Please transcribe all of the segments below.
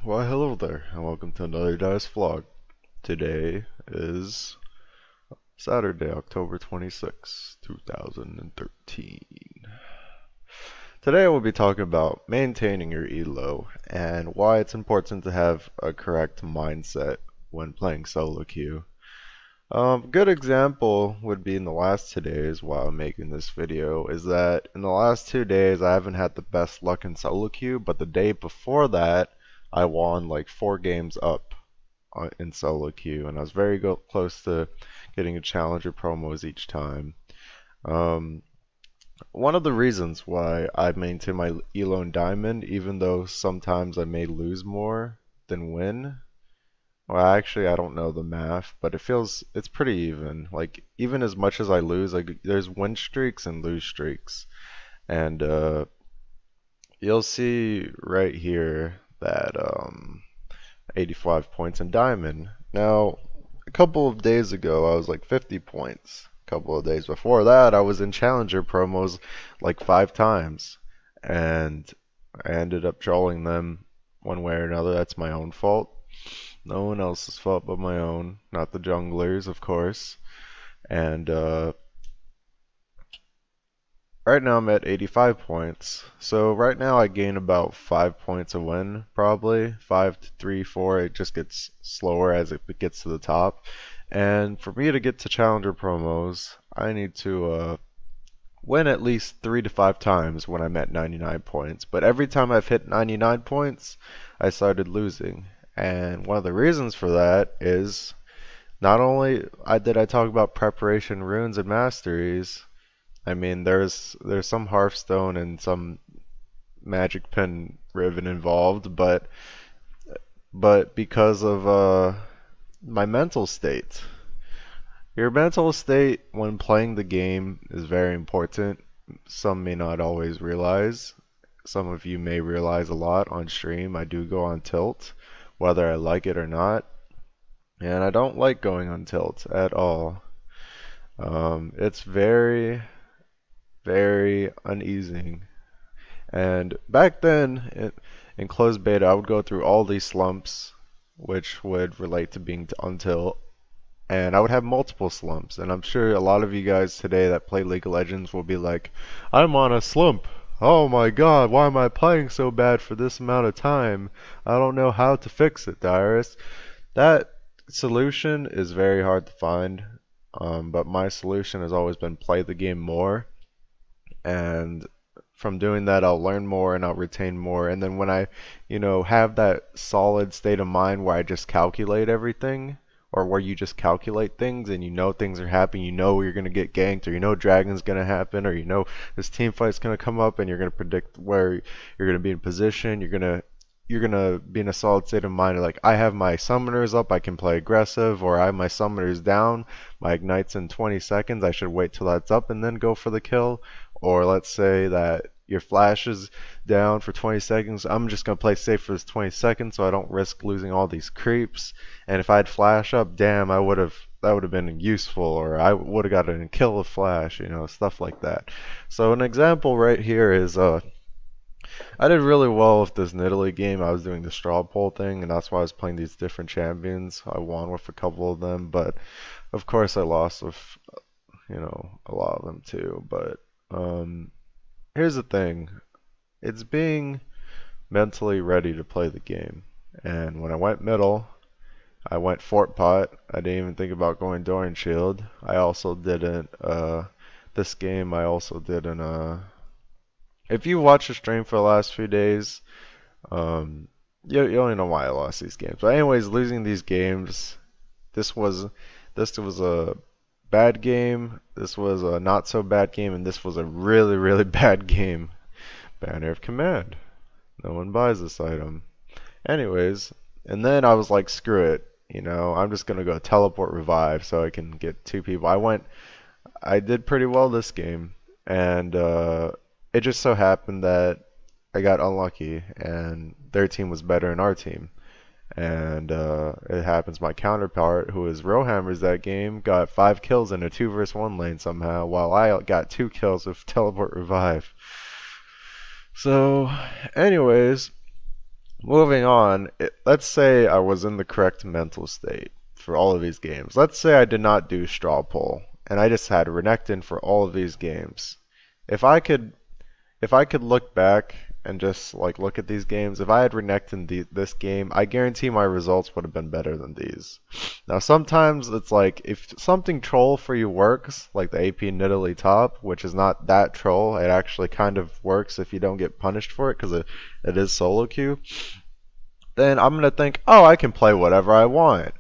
Why hello there, and welcome to another Dyrus vlog. Today is Saturday, October 26, 2013. Today I will be talking about maintaining your elo and why it's important to have a correct mindset when playing solo queue. Good example would be in the last 2 days while I'm making this video is that in the last 2 days I haven't had the best luck in solo queue, but the day before that I won like 4 games up in solo queue, and I was very close to getting a challenger promos each time. Um, One of the reasons why I maintain my elo in diamond, even though sometimes I may lose more than win. Well, actually, I don't know the math, but it's pretty even. Like even as much as I lose, like there's win streaks and lose streaks, and you'll see right here that 85 points in diamond. Now, a couple of days ago, I was like 50 points. A couple of days before that, I was in challenger promos like 5 times, and I ended up trolling them one way or another. That's my own fault. No one else's fault but my own, not the junglers, of course. And right now I'm at 85 points. So right now I gain about 5 points a win, probably. 5 to 3, 4. It just gets slower as it gets to the top. And for me to get to challenger promos, I need to win at least 3 to 5 times when I'm at 99 points. But every time I've hit 99 points, I started losing. And one of the reasons for that is not only did I talk about preparation, runes, and masteries. I mean, there's some Hearthstone and some Magic Pen Ribbon involved, but because of my mental state. Your mental state when playing the game is very important. Some may not always realize. Some of you may realize a lot on stream. I do go on tilt, whether I like it or not. And I don't like going on tilt at all. It's very, very uneasing. And back then, in closed beta, I would go through all these slumps, which would relate to being on tilt. And I would have multiple slumps. And I'm sure a lot of you guys today that play League of Legends will be like, I'm on a slump. Oh my god, why am I playing so bad for this amount of time? I don't know how to fix it, Dyrus. That solution is very hard to find, but my solution has always been play the game more, and from doing that I'll learn more and I'll retain more, and then when I, have that solid state of mind where I just calculate everything, or where you just calculate things and you know things are happening, you know you're going to get ganked, or you know dragon's going to happen, or you know this team fight's going to come up, and you're going to predict where you're going to be in position, you're gonna be in a solid state of mind. Like, I have my summoners up, I can play aggressive, or I have my summoners down, my ignite's in 20 seconds, I should wait till that's up and then go for the kill. Or let's say that your flash is down for 20 seconds, I'm just gonna play safe for this 20 seconds so I don't risk losing all these creeps. And if I had flash up, damn, that would have been useful, or I would have gotten a kill with flash, stuff like that. So an example right here is I did really well with this Nidalee game. I was doing the straw poll thing, and that's why I was playing these different champions. I won with a couple of them, but of course I lost with, a lot of them too. But here's the thing. It's being mentally ready to play the game. And when I went middle, I went fort pot. I didn't even think about going Doran Shield. I also didn't, this game I also didn't, if you watch the stream for the last few days, you only know why I lost these games. But anyways, losing these games, this was a bad game, this was a not so bad game, and this was a really, really bad game. Banner of Command. No one buys this item. Anyways, and then I was like, screw it. I'm just gonna go teleport revive so I can get 2 people. I did pretty well this game, and it just so happened that I got unlucky and their team was better than our team. And it happens my counterpart, who is Rowhammers that game, got 5 kills in a 2 vs 1 lane somehow, while I got 2 kills with teleport revive. So, anyways, Moving on, let's say I was in the correct mental state for all of these games. Let's say I did not do straw poll and I just had Renekton for all of these games. If I could if I could look back and just like look at these games, if I had Renekton this game, I guarantee my results would have been better than these. Now sometimes it's like if something troll for you works, like the AP Nidalee top, which is not that troll, it actually kind of works if you don't get punished for it because it is solo queue, then I'm gonna think, oh, I can play whatever I want.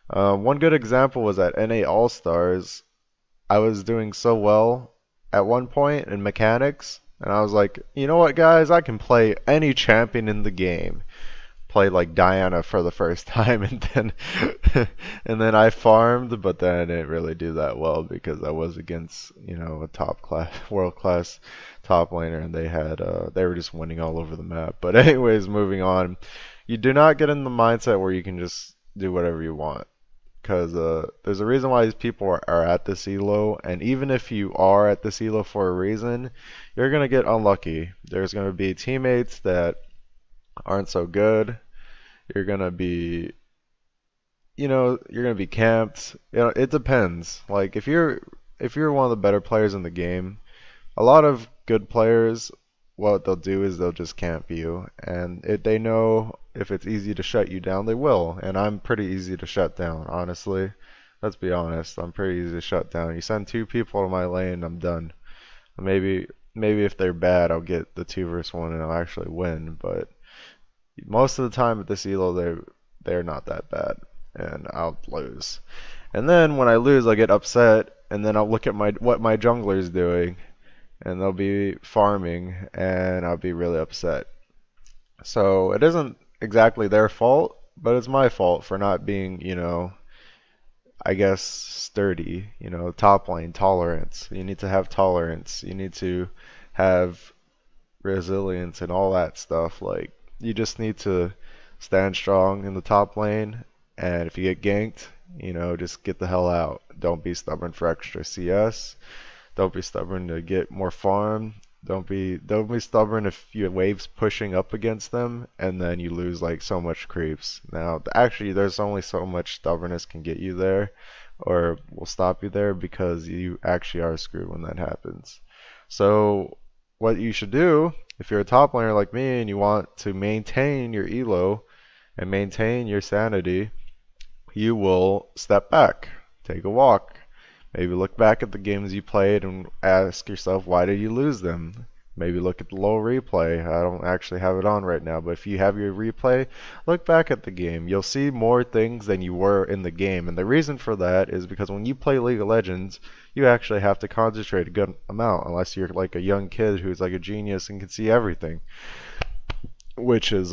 One good example was at NA All Stars. I was doing so well at one point in mechanics, and I was like, you know what, guys, I can play any champion in the game. Play like Diana for the first time, and then and then I farmed, but then I didn't really do that well because I was against, a top class, world class top laner, and they were just winning all over the map. But anyways, moving on, you do not get in the mindset where you can just do whatever you want because there's a reason why these people are at this elo, and even if you are at this elo for a reason, you're gonna get unlucky. There's gonna be teammates that aren't so good. You're gonna be, you're gonna be camped. It depends. Like if you're one of the better players in the game, a lot of good players, what they'll do is they'll just camp you, and if they know if it's easy to shut you down, they will. And I'm pretty easy to shut down, honestly. Let's be honest. I'm pretty easy to shut down. You send two people to my lane, I'm done. Maybe if they're bad, I'll get the 2 versus 1 and I'll actually win, but most of the time at this elo they're not that bad and I'll lose. And then when I lose I get upset and then I'll look at what my jungler's doing and they'll be farming and I'll be really upset. So it isn't exactly their fault, but it's my fault for not being, I guess sturdy, top lane tolerance. You need to have tolerance. You need to have resilience and all that stuff. Like you just need to stand strong in the top lane, and if you get ganked, just get the hell out. Don't be stubborn for extra CS. Don't be stubborn to get more farm. Don't be stubborn if your wave's pushing up against them and then you lose like so much creeps. Now, actually, there's only so much stubbornness can get you there, or will stop you there because you actually are screwed when that happens. So, what you should do if you're a top laner like me and you want to maintain your elo and maintain your sanity, you will step back, take a walk, maybe look back at the games you played and ask yourself, why did you lose them? Maybe look at the low replay. I don't actually have it on right now, but if you have your replay, look back at the game. You'll see more things than you were in the game. And the reason for that is because when you play League of Legends, you actually have to concentrate a good amount, unless you're like a young kid who's like a genius and can see everything, which is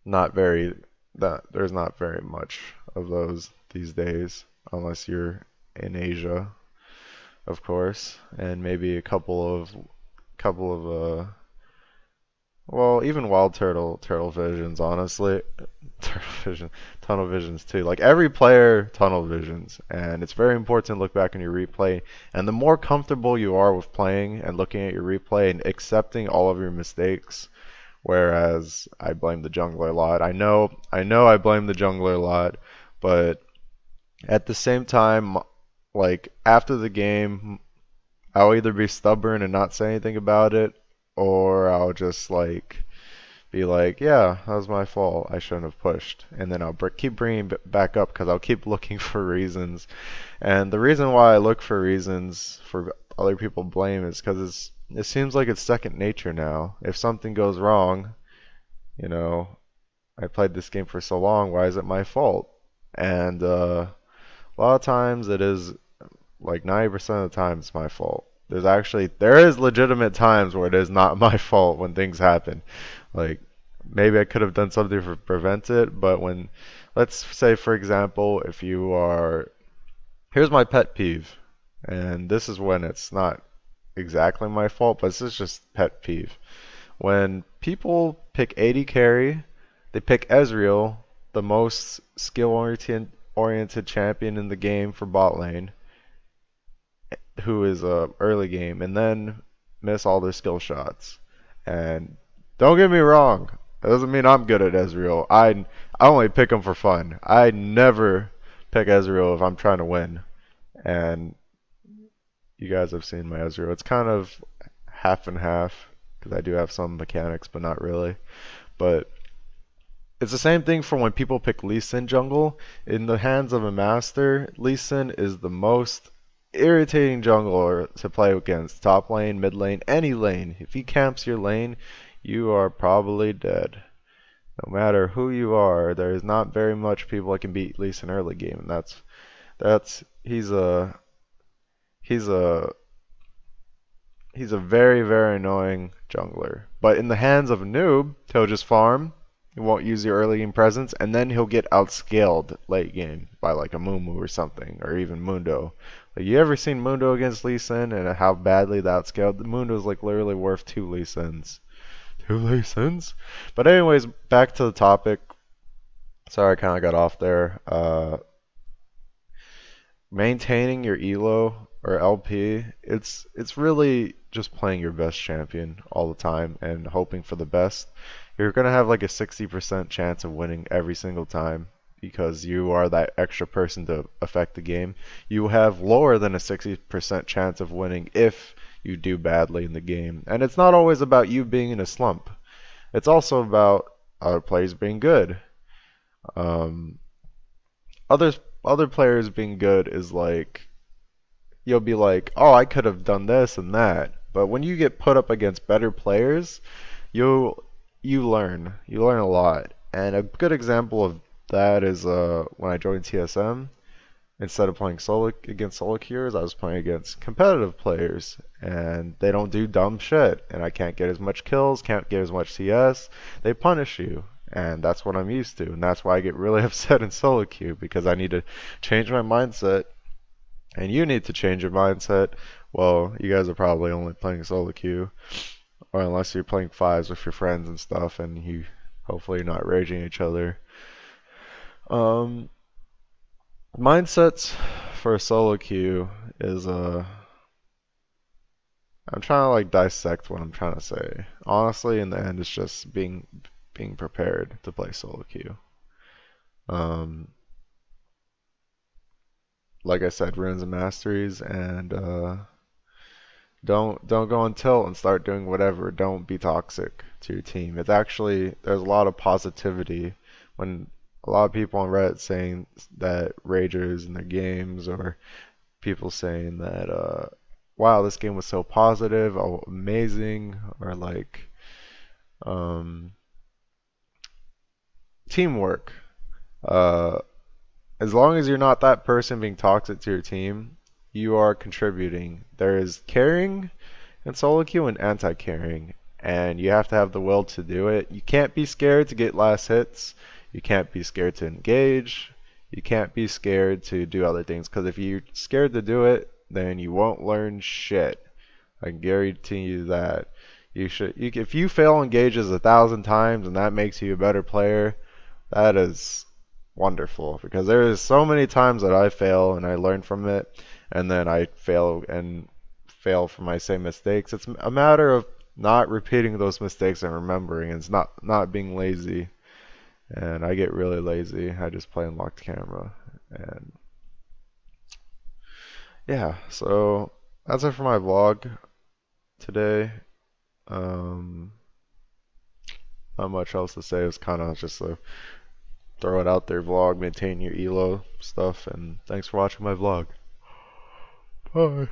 not very that there's not very much of those these days, unless you're in Asia, of course, and maybe a couple of well, even wild turtle visions, honestly. Turtle vision, tunnel visions too. Like every player tunnel visions, and it's very important to look back on your replay. And the more comfortable you are with playing and looking at your replay and accepting all of your mistakes, whereas I blame the jungler a lot. I know I blame the jungler a lot, but at the same time, like after the game, I'll either be stubborn and not say anything about it, or I'll just like be like, yeah, that was my fault. I shouldn't have pushed. And then I'll keep bringing it back up because I'll keep looking for reasons. And the reason why I look for reasons for other people to blame is because it seems like it's second nature now. If something goes wrong, you know, I played this game for so long, why is it my fault? And a lot of times it is like 90% of the time it's my fault. There is legitimate times where it is not my fault when things happen. Like maybe I could have done something to prevent it, but let's say for example, if you are, here's my pet peeve, and this is when it's not exactly my fault, but this is just pet peeve. When people pick AD carry, they pick Ezreal, the most skill oriented champion in the game for bot lane, who is early game, and then miss all their skill shots. And don't get me wrong, It doesn't mean I'm good at Ezreal. I only pick him for fun. I never pick Ezreal if I'm trying to win. And you guys have seen my Ezreal. It's kind of half and half because I do have some mechanics, but not really. But it's the same thing for when people pick Lee Sin jungle. In the hands of a master, Lee Sin is the most irritating jungler to play against. Top lane, mid lane, any lane. If he camps your lane, you are probably dead. No matter who you are, there is not very much people that can beat Lee Sin early game, and that's he's a he's a very, very annoying jungler. But in the hands of a noob, he'll just farm. He won't use your early game presence, and then he'll get outscaled late game by like a Mumu or something, or even Mundo. Like, you ever seen Mundo against Lee Sin and how badly that outscaled? The Mundo's like literally worth 2 Lee Sins. 2 Lee Sins? But anyways, back to the topic. Sorry, I kind of got off there. Maintaining your elo or LP, it's really just playing your best champion all the time and hoping for the best. You're gonna have like a 60% chance of winning every single time because you are that extra person to affect the game. You have lower than a 60% chance of winning if you do badly in the game. And it's not always about you being in a slump. It's also about other players being good. Um, other players being good is like you'll be like, oh, I could have done this and that. But when you get put up against better players, you you learn. You learn a lot. And a good example of that is when I joined TSM. Instead of playing solo against solo queuers, I was playing against competitive players, and they don't do dumb shit. And I can't get as much kills, can't get as much CS. They punish you, and that's what I'm used to. And that's why I get really upset in solo queue because I need to change my mindset, and you need to change your mindset. Well, you guys are probably only playing solo queue, or unless you're playing fives with your friends and stuff, and you hopefully you're not raging at each other. Um, Mindsets for a solo queue is I'm trying to like dissect what I'm trying to say. Honestly, in the end, it's just being prepared to play solo queue. Um, like I said, runes and masteries, and don't go on tilt and start doing whatever. Don't be toxic to your team. It's actually there's a lot of positivity when a lot of people on Reddit saying that ragers in their games or people saying that wow, this game was so positive, oh amazing, or like um, teamwork. Uh, as long as you're not that person being toxic to your team, you are contributing. There is carrying in solo queue and anti-carrying, and you have to have the will to do it. You can't be scared to get last hits. You can't be scared to engage. You can't be scared to do other things, because if you're scared to do it, then you won't learn shit. I guarantee you that. If you fail engages 1,000 times and that makes you a better player, that is wonderful, because there is so many times that I fail and I learn from it, and then I fail for my same mistakes. It's a matter of not repeating those mistakes and remembering. It's not being lazy. And I get really lazy. I just play unlocked camera. And yeah, so that's it for my vlog today. Um, Not much else to say. It's kind of just a throw it out there vlog, maintain your elo stuff, and thanks for watching my vlog. Bye.